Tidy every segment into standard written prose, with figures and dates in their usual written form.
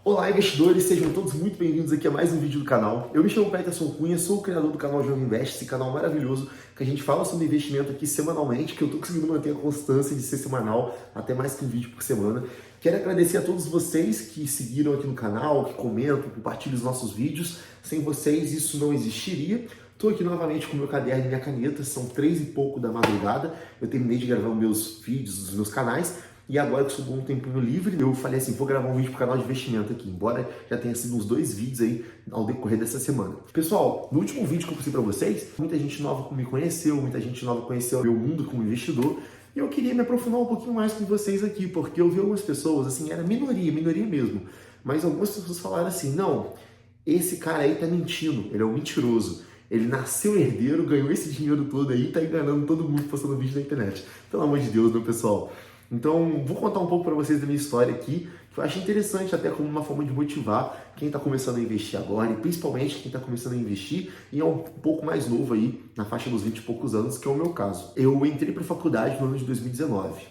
Olá, investidores, sejam todos muito bem-vindos aqui a mais um vídeo do canal. Eu me chamo Peterson Cunha, sou o criador do canal Jovem Invest, esse canal maravilhoso que a gente fala sobre investimento aqui semanalmente, que eu tô conseguindo manter a constância de ser semanal, até mais que um vídeo por semana. Quero agradecer a todos vocês que seguiram aqui no canal, que comentam, compartilham os nossos vídeos. Sem vocês isso não existiria. Estou aqui novamente com meu caderno e minha caneta, são 3 e pouco da madrugada. Eu terminei de gravar meus vídeos dos meus canais. E agora que sobrou um tempinho livre, eu falei assim, vou gravar um vídeo pro canal de investimento aqui, embora já tenha sido uns 2 vídeos aí ao decorrer dessa semana. Pessoal, no último vídeo que eu postei para vocês, muita gente nova me conheceu, muita gente nova conheceu o meu mundo como investidor, e eu queria me aprofundar um pouquinho mais com vocês aqui, porque eu vi algumas pessoas, assim, era minoria mesmo, mas algumas pessoas falaram assim, não, esse cara aí tá mentindo, ele é um mentiroso. Ele nasceu herdeiro, ganhou esse dinheiro todo aí e tá enganando todo mundo postando vídeo na internet. Pelo amor de Deus, meu pessoal. Então, vou contar um pouco para vocês da minha história aqui, que eu acho interessante até como uma forma de motivar quem está começando a investir agora, e principalmente quem está começando a investir e é um pouco mais novo aí, na faixa dos 20 e poucos anos, que é o meu caso. Eu entrei para a faculdade no ano de 2019.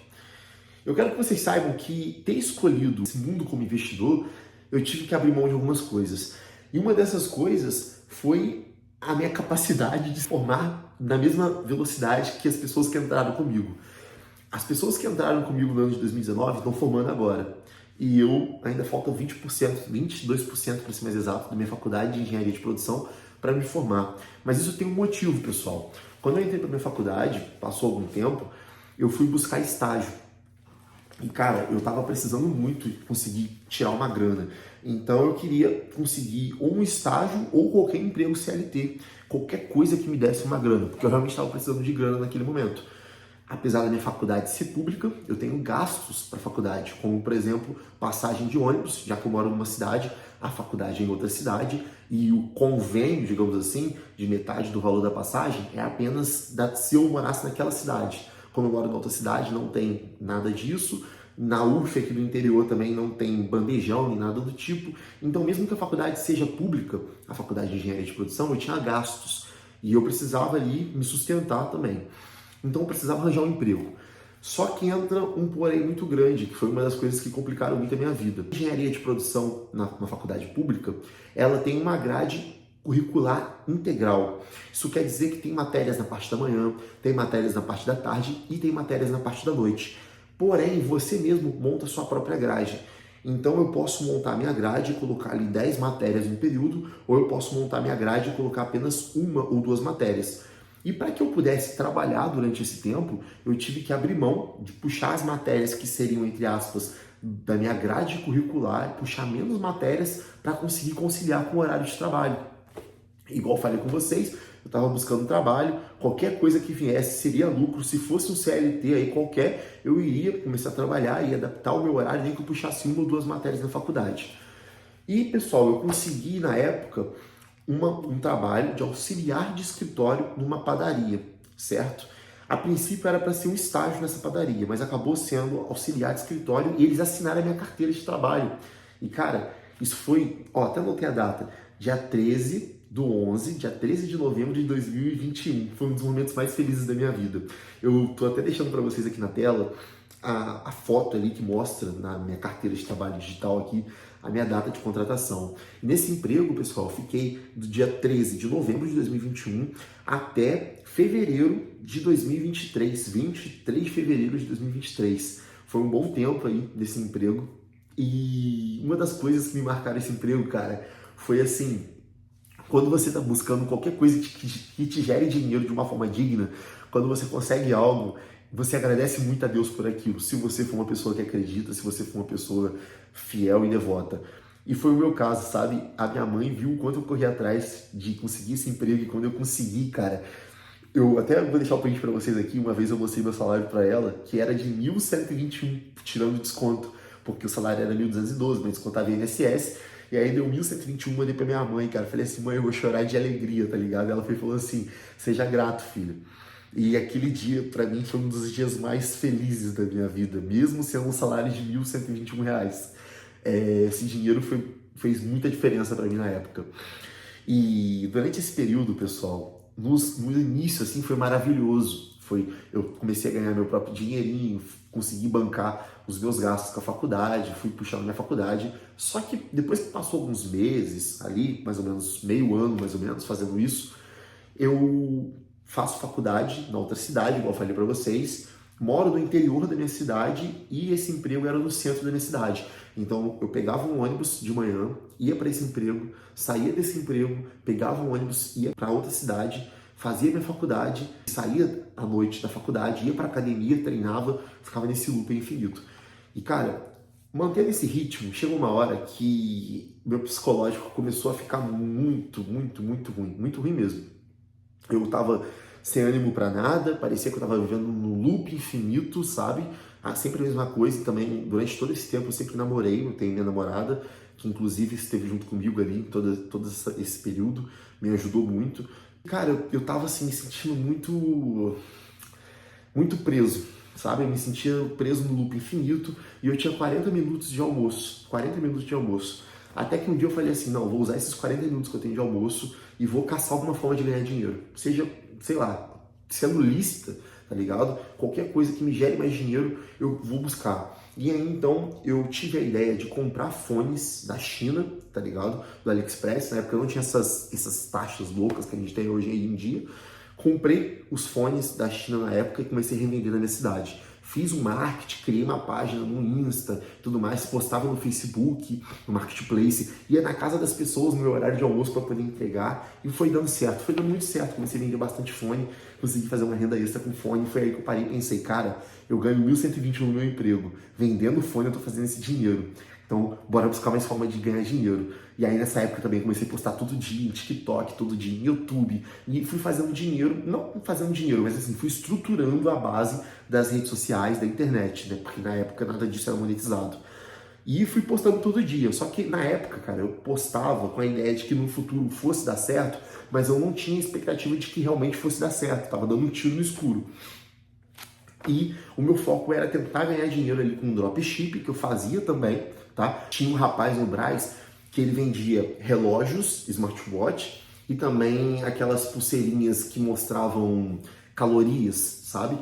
Eu quero que vocês saibam que ter escolhido esse mundo como investidor, eu tive que abrir mão de algumas coisas. E uma dessas coisas foi a minha capacidade de se formar na mesma velocidade que as pessoas que entraram comigo. As pessoas que entraram comigo no ano de 2019 estão formando agora. E eu ainda falta 20%, 22% para ser mais exato, da minha faculdade de engenharia de produção para me formar. Mas isso tem um motivo, pessoal. Quando eu entrei para minha faculdade, passou algum tempo, eu fui buscar estágio. E, cara, eu tava precisando muito conseguir tirar uma grana. Então eu queria conseguir ou um estágio ou qualquer emprego CLT. Qualquer coisa que me desse uma grana, porque eu realmente estava precisando de grana naquele momento. Apesar da minha faculdade ser pública, eu tenho gastos para a faculdade, como, por exemplo, passagem de ônibus, já que eu moro numa cidade, a faculdade é em outra cidade, e o convênio, digamos assim, de metade do valor da passagem é apenas se eu morasse naquela cidade. Como eu moro em outra cidade, não tem nada disso. Na UF aqui do interior também não tem bandejão nem nada do tipo. Então, mesmo que a faculdade seja pública, a faculdade de engenharia de produção, eu tinha gastos. E eu precisava ali me sustentar também. Então eu precisava arranjar um emprego. Só que entra um porém muito grande, que foi uma das coisas que complicaram muito a minha vida. A engenharia de produção na faculdade pública, ela tem uma grade curricular integral. Isso quer dizer que tem matérias na parte da manhã, tem matérias na parte da tarde e tem matérias na parte da noite. Porém, você mesmo monta a sua própria grade. Então eu posso montar a minha grade e colocar ali 10 matérias no período, ou eu posso montar a minha grade e colocar apenas uma ou 2 matérias. E para que eu pudesse trabalhar durante esse tempo, eu tive que abrir mão de puxar as matérias que seriam, entre aspas, da minha grade curricular, puxar menos matérias para conseguir conciliar com o horário de trabalho. Igual falei com vocês, eu estava buscando trabalho, qualquer coisa que viesse seria lucro. Se fosse um CLT aí qualquer, eu iria começar a trabalhar e adaptar o meu horário, nem que eu puxasse 1 ou 2 matérias na faculdade. E, pessoal, eu consegui, na época, um trabalho de auxiliar de escritório numa padaria, certo? A princípio era para ser um estágio nessa padaria, mas acabou sendo auxiliar de escritório e eles assinaram a minha carteira de trabalho. E, cara, isso foi, ó, até anotei a data, dia 13/11, dia 13 de novembro de 2021. Foi um dos momentos mais felizes da minha vida. Eu tô até deixando para vocês aqui na tela a foto ali que mostra na minha carteira de trabalho digital aqui a minha data de contratação. E nesse emprego, pessoal, eu fiquei do dia 13 de novembro de 2021 até fevereiro de 2023, 23 de fevereiro de 2023. Foi um bom tempo aí desse emprego. E uma das coisas que me marcaram esse emprego, cara, foi assim, quando você está buscando qualquer coisa que te gere dinheiro de uma forma digna, quando você consegue algo, você agradece muito a Deus por aquilo, se você for uma pessoa que acredita, se você for uma pessoa fiel e devota. E foi o meu caso, sabe? A minha mãe viu o quanto eu corri atrás de conseguir esse emprego e quando eu consegui, cara, eu até vou deixar o print para vocês aqui, uma vez eu mostrei meu salário para ela, que era de 1.121, tirando desconto, porque o salário era 1.212, mas descontava INSS, e aí deu 1.121, mandei pra minha mãe, cara, falei assim, mãe, eu vou chorar de alegria, tá ligado? Ela foi e falou assim, seja grato, filho. E aquele dia, para mim, foi um dos dias mais felizes da minha vida, mesmo sendo um salário de R$ 1.121. Esse dinheiro fez muita diferença para mim na época. E durante esse período, pessoal, no início, assim, foi maravilhoso. Eu comecei a ganhar meu próprio dinheirinho, consegui bancar os meus gastos com a faculdade, fui puxando minha faculdade. Só que depois que passou alguns meses ali, mais ou menos meio ano, mais ou menos, fazendo isso, eu faço faculdade na outra cidade, igual eu falei para vocês, moro no interior da minha cidade e esse emprego era no centro da minha cidade. Então eu pegava um ônibus de manhã, ia para esse emprego, saía desse emprego, pegava um ônibus, ia para outra cidade, fazia minha faculdade, saía à noite da faculdade, ia para academia, treinava, ficava nesse loop infinito. E cara, mantendo esse ritmo, chegou uma hora que meu psicológico começou a ficar muito ruim mesmo. Eu tava sem ânimo pra nada, parecia que eu tava vivendo num loop infinito, sabe? Sempre a mesma coisa. E também, durante todo esse tempo, eu sempre namorei, eu tenho minha namorada, que inclusive esteve junto comigo ali em todo esse período, me ajudou muito. Cara, eu tava assim, me sentindo muito preso, sabe? Eu me sentia preso no loop infinito e eu tinha 40 minutos de almoço, 40 minutos de almoço. Até que um dia eu falei assim, não, vou usar esses 40 minutos que eu tenho de almoço e vou caçar alguma forma de ganhar dinheiro. Seja, sei lá, sendo lícita, tá ligado? Qualquer coisa que me gere mais dinheiro, eu vou buscar. E aí, então, eu tive a ideia de comprar fones da China, tá ligado? Do AliExpress. Na época eu não tinha essas taxas loucas que a gente tem hoje em dia. Comprei os fones da China na época e comecei a revender na minha cidade. Fiz um marketing, criei uma página no Insta, tudo mais, postava no Facebook, no Marketplace, ia na casa das pessoas no meu horário de almoço para poder entregar e foi dando certo, foi dando muito certo. Comecei a vender bastante fone, consegui fazer uma renda extra com fone. Foi aí que eu parei e pensei, cara, eu ganho 1.121 no meu emprego, vendendo fone eu tô fazendo esse dinheiro. Então, bora buscar mais forma de ganhar dinheiro. E aí, nessa época também, comecei a postar todo dia em TikTok, todo dia em YouTube. E fui fazendo dinheiro, não fazendo dinheiro, mas assim, fui estruturando a base das redes sociais, da internet, né? Porque na época nada disso era monetizado. E fui postando todo dia. Só que na época, cara, eu postava com a ideia de que no futuro fosse dar certo, mas eu não tinha expectativa de que realmente fosse dar certo. Tava dando um tiro no escuro. E o meu foco era tentar ganhar dinheiro ali com dropship, que eu fazia também, tá? Tinha um rapaz no Brás que ele vendia relógios, smartwatch, e também aquelas pulseirinhas que mostravam calorias, sabe?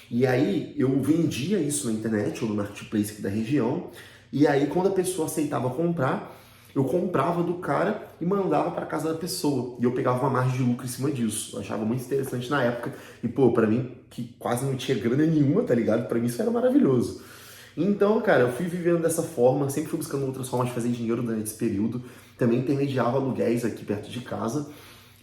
E aí eu vendia isso na internet ou no marketplace aqui da região, e aí quando a pessoa aceitava comprar, eu comprava do cara e mandava para casa da pessoa. E eu pegava uma margem de lucro em cima disso. Eu achava muito interessante na época. E, pô, pra mim, que quase não tinha grana nenhuma, tá ligado? Pra mim isso era maravilhoso. Então, cara, eu fui vivendo dessa forma, sempre fui buscando outras formas de fazer dinheiro durante esse período. Também intermediava aluguéis aqui perto de casa.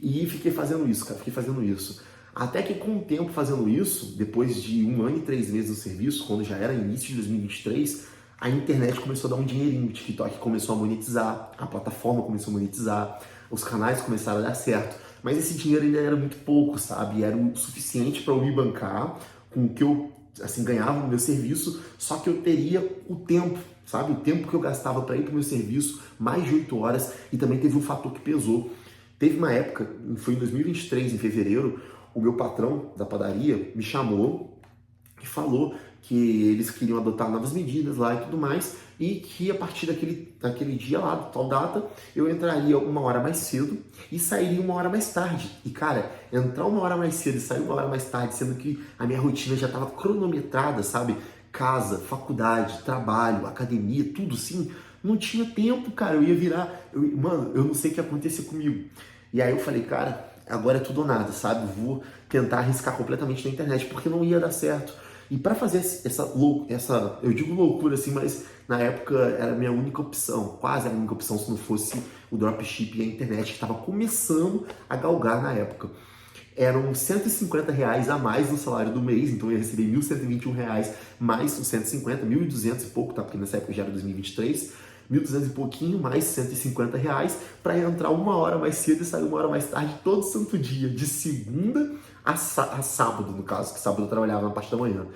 E fiquei fazendo isso, cara, fiquei fazendo isso. Até que com o tempo fazendo isso, depois de 1 ano e 3 meses no serviço, quando já era início de 2023, a internet começou a dar um dinheirinho, o TikTok começou a monetizar, a plataforma começou a monetizar, os canais começaram a dar certo. Mas esse dinheiro ainda era muito pouco, sabe? Era o suficiente para eu me bancar com o que eu assim, ganhava no meu serviço, só que eu teria o tempo, sabe? O tempo que eu gastava para ir para o meu serviço, mais de 8 horas, e também teve um fator que pesou. Teve uma época, foi em 2023, em fevereiro, o meu patrão da padaria me chamou e falou que eles queriam adotar novas medidas lá e tudo mais, e que a partir daquele dia lá, tal data, eu entraria 1 hora mais cedo e sairia 1 hora mais tarde. E cara, entrar 1 hora mais cedo e sair 1 hora mais tarde, sendo que a minha rotina já estava cronometrada, sabe? Casa, faculdade, trabalho, academia, tudo sim, não tinha tempo, cara. Eu ia virar. Mano, eu não sei o que ia acontecer comigo. E aí eu falei, cara, agora é tudo ou nada, sabe? Vou tentar arriscar completamente na internet, porque não ia dar certo. E para fazer essa, eu digo loucura assim, mas na época era a minha única opção, quase a única opção se não fosse o dropship e a internet, que estava começando a galgar na época. Eram R$ 150 a mais no salário do mês, então eu ia receber R$ 1.121 mais os 150, 1.200 e pouco, tá? Porque nessa época já era 2023, 1.200 e pouquinho mais R$ 150 para entrar 1 hora mais cedo e sair 1 hora mais tarde todo santo dia, de segunda a sábado, no caso, que sábado eu trabalhava na parte da manhã.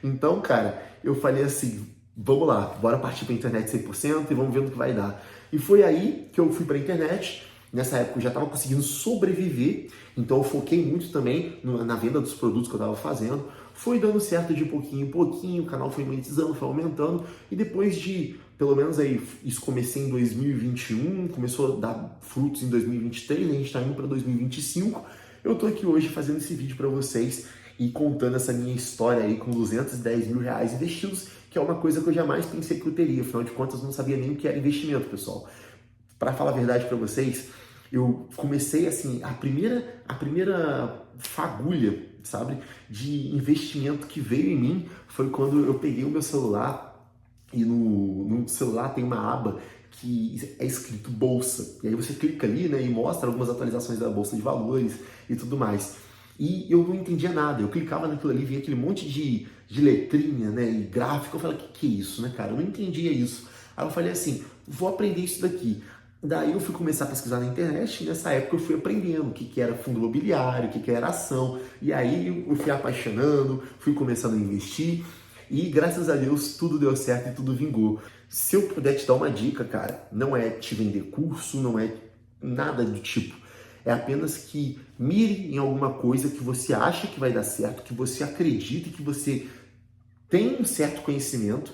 Então, cara, eu falei assim, vamos lá, bora partir para a internet 100% e vamos ver no que vai dar. E foi aí que eu fui para a internet. Nessa época eu já estava conseguindo sobreviver, então eu foquei muito também na venda dos produtos que eu estava fazendo. Foi dando certo de pouquinho em pouquinho, o canal foi monetizando, foi aumentando, e depois de, pelo menos aí, isso comecei em 2021, começou a dar frutos em 2023, a gente está indo para 2025, eu tô aqui hoje fazendo esse vídeo para vocês e contando essa minha história aí com 210 mil reais investidos, que é uma coisa que eu jamais pensei que eu teria. Afinal de contas, eu não sabia nem o que era investimento, pessoal. Para falar a verdade para vocês, eu comecei assim, a primeira fagulha, sabe, de investimento que veio em mim foi quando eu peguei o meu celular e no celular tem uma aba que é escrito bolsa. E aí você clica ali, né, e mostra algumas atualizações da bolsa de valores e tudo mais. E eu não entendia nada. Eu clicava naquilo ali, via aquele monte de letrinha, né, e gráfico. Eu falei, que é isso, né, cara? Eu não entendia isso. Aí eu falei assim, vou aprender isso daqui. Daí eu fui começar a pesquisar na internet e nessa época eu fui aprendendo o que era fundo imobiliário, o que era ação. E aí eu fui apaixonando, fui começando a investir e graças a Deus tudo deu certo e tudo vingou. Se eu puder te dar uma dica, cara, não é te vender curso, não é nada do tipo. É apenas que mire em alguma coisa que você acha que vai dar certo, que você acredita e que você tem um certo conhecimento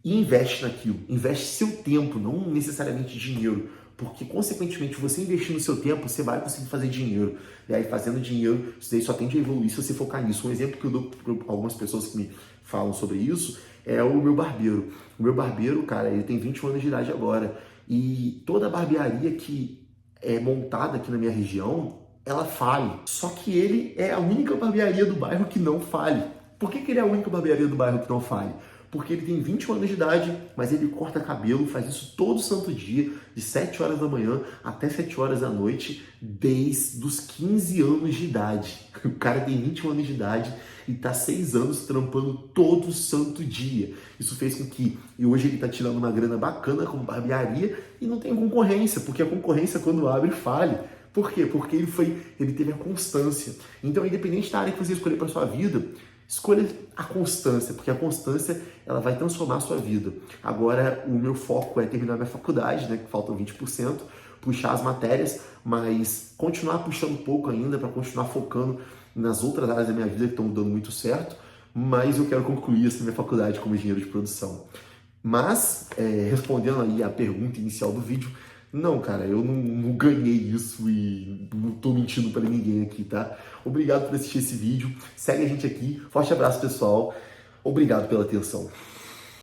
e investe naquilo. Investe seu tempo, não necessariamente dinheiro. Porque, consequentemente, você investir no seu tempo, você vai conseguir fazer dinheiro. E aí, fazendo dinheiro, isso daí só tende a evoluir se você focar nisso. Um exemplo que eu dou para algumas pessoas que me falam sobre isso é o meu barbeiro. O meu barbeiro, cara, ele tem 21 anos de idade agora. E toda a barbearia que é montada aqui na minha região, ela fale. Só que ele é a única barbearia do bairro que não fale. Por que ele é a única barbearia do bairro que não fale? Porque ele tem 21 anos de idade, mas ele corta cabelo, faz isso todo santo dia, de 7 horas da manhã até 7 horas da noite, desde os 15 anos de idade. O cara tem 21 anos de idade e tá 6 anos trampando todo santo dia. Isso fez com que, e hoje ele tá tirando uma grana bacana como barbearia e não tem concorrência, porque a concorrência quando abre fale. Por quê? Porque ele teve a constância. Então, independente da área que você escolher para sua vida, escolha a constância, porque a constância ela vai transformar a sua vida. Agora, o meu foco é terminar minha faculdade, né, que faltam 20%, puxar as matérias, mas continuar puxando um pouco ainda para continuar focando nas outras áreas da minha vida que estão dando muito certo, mas eu quero concluir essa minha faculdade como engenheiro de produção. Mas, respondendo aí a pergunta inicial do vídeo, não, cara, eu não ganhei isso e não tô mentindo para ninguém aqui, tá? Obrigado por assistir esse vídeo. Segue a gente aqui. Forte abraço, pessoal. Obrigado pela atenção.